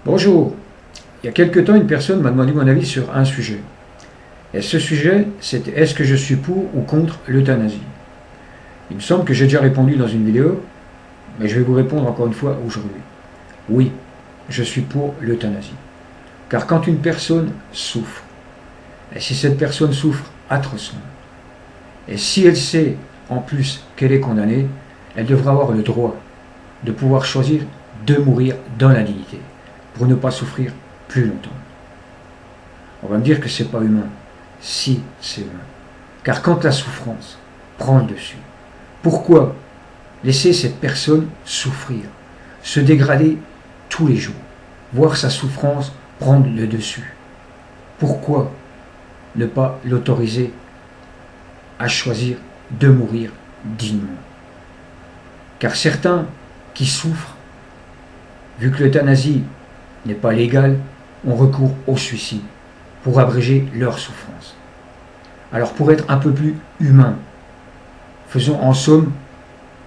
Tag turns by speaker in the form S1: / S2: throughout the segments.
S1: Bonjour. Il y a quelque temps, une personne m'a demandé mon avis sur un sujet. Et ce sujet, c'était est-ce que je suis pour ou contre l'euthanasie. Il me semble que j'ai déjà répondu dans une vidéo, mais je vais vous répondre encore une fois aujourd'hui. Oui, je suis pour l'euthanasie. Car quand une personne souffre, et si cette personne souffre atrocement, et si elle sait en plus qu'elle est condamnée, elle devra avoir le droit de pouvoir choisir de mourir dans la dignité, pour ne pas souffrir plus longtemps. On va me dire que c'est pas humain. Si, c'est humain. Car quand la souffrance prend le dessus, pourquoi laisser cette personne souffrir, se dégrader tous les jours, voir sa souffrance prendre le dessus? Pourquoi ne pas l'autoriser à choisir de mourir dignement? Car certains qui souffrent, vu que l'euthanasie n'est pas légale, ont recours au suicide pour abréger leur souffrance. Alors pour être un peu plus humain, faisons en somme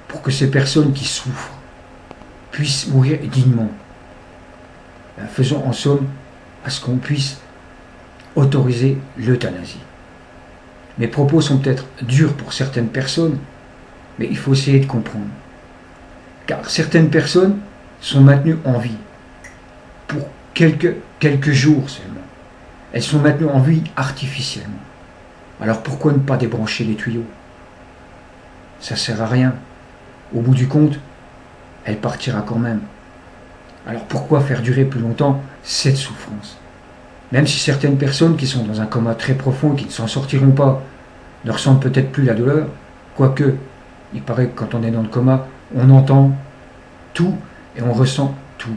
S1: pour que ces personnes qui souffrent puissent mourir dignement. Faisons en somme à ce qu'on puisse autoriser l'euthanasie. Mes propos sont peut-être durs pour certaines personnes, mais il faut essayer de comprendre. Car certaines personnes sont maintenues en vie pour quelques jours seulement. Elles sont maintenues en vie artificiellement. Alors pourquoi ne pas débrancher les tuyaux? Ça ne sert à rien. Au bout du compte, elle partira quand même. Alors pourquoi faire durer plus longtemps cette souffrance? Même si certaines personnes qui sont dans un coma très profond, qui ne s'en sortiront pas, ne ressentent peut-être plus la douleur, quoique, il paraît que quand on est dans le coma, on entend tout et on ressent tout.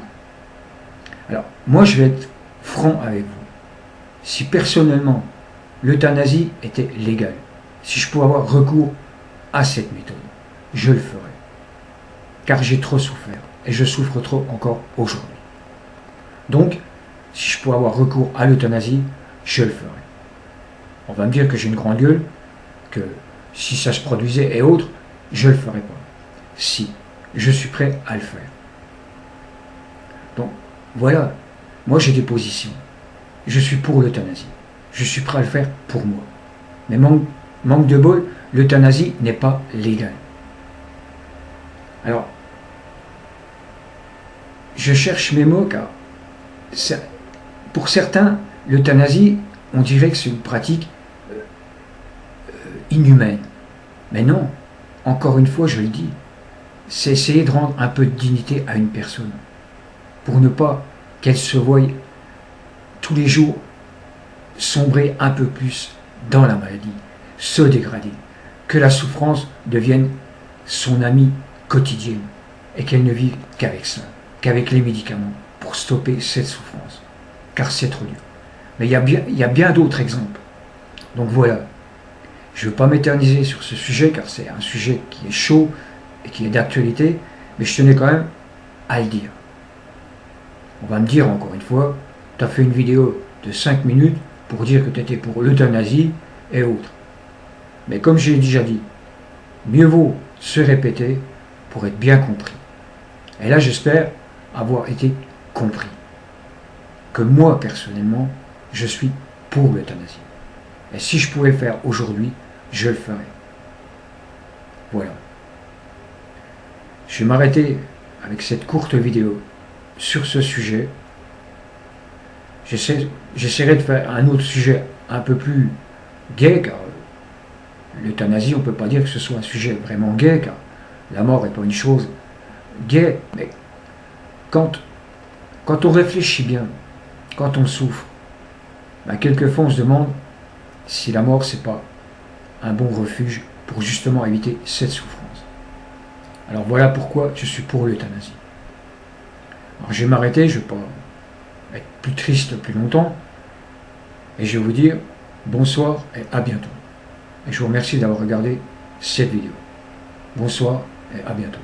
S1: Alors, moi je vais être franc avec vous. Si personnellement, l'euthanasie était légale, si je pouvais avoir recours à cette méthode, je le ferais. Car j'ai trop souffert, et je souffre trop encore aujourd'hui. Donc, si je pouvais avoir recours à l'euthanasie, je le ferais. On va me dire que j'ai une grande gueule, que si ça se produisait et autres, je ne le ferais pas. Si, je suis prêt à le faire. Donc, voilà, moi j'ai des positions. Je suis pour l'euthanasie. Je suis prêt à le faire pour moi. Mais manque de bol, l'euthanasie n'est pas légale. Alors, je cherche mes mots car pour certains, l'euthanasie, on dirait que c'est une pratique inhumaine. Mais non, encore une fois, je le dis, c'est essayer de rendre un peu de dignité à une personne pour ne pas qu'elle se voie tous les jours sombrer un peu plus dans la maladie, se dégrader, que la souffrance devienne son amie quotidienne et qu'elle ne vive qu'avec ça, qu'avec les médicaments pour stopper cette souffrance, car c'est trop dur. Mais il y a bien d'autres exemples. Donc voilà, je ne veux pas m'éterniser sur ce sujet car c'est un sujet qui est chaud et qui est d'actualité, mais je tenais quand même à le dire. On va me dire encore une fois, tu as fait une vidéo de 5 minutes pour dire que tu étais pour l'euthanasie et autres. Mais comme j'ai déjà dit, mieux vaut se répéter pour être bien compris. Et là, j'espère avoir été compris. Que moi, personnellement, je suis pour l'euthanasie. Et si je pouvais le faire aujourd'hui, je le ferais. Voilà. Je vais m'arrêter avec cette courte vidéo sur ce sujet. J'essaierai de faire un autre sujet un peu plus gai, car l'euthanasie, on ne peut pas dire que ce soit un sujet vraiment gai, car la mort n'est pas une chose gaie, mais quand on réfléchit bien, quand on souffre, ben quelquefois on se demande si la mort c'est pas un bon refuge pour justement éviter cette souffrance. Alors voilà pourquoi je suis pour l'euthanasie. Alors je vais m'arrêter, je ne vais pas être plus triste plus longtemps, et je vais vous dire bonsoir et à bientôt. Et je vous remercie d'avoir regardé cette vidéo. Bonsoir et à bientôt.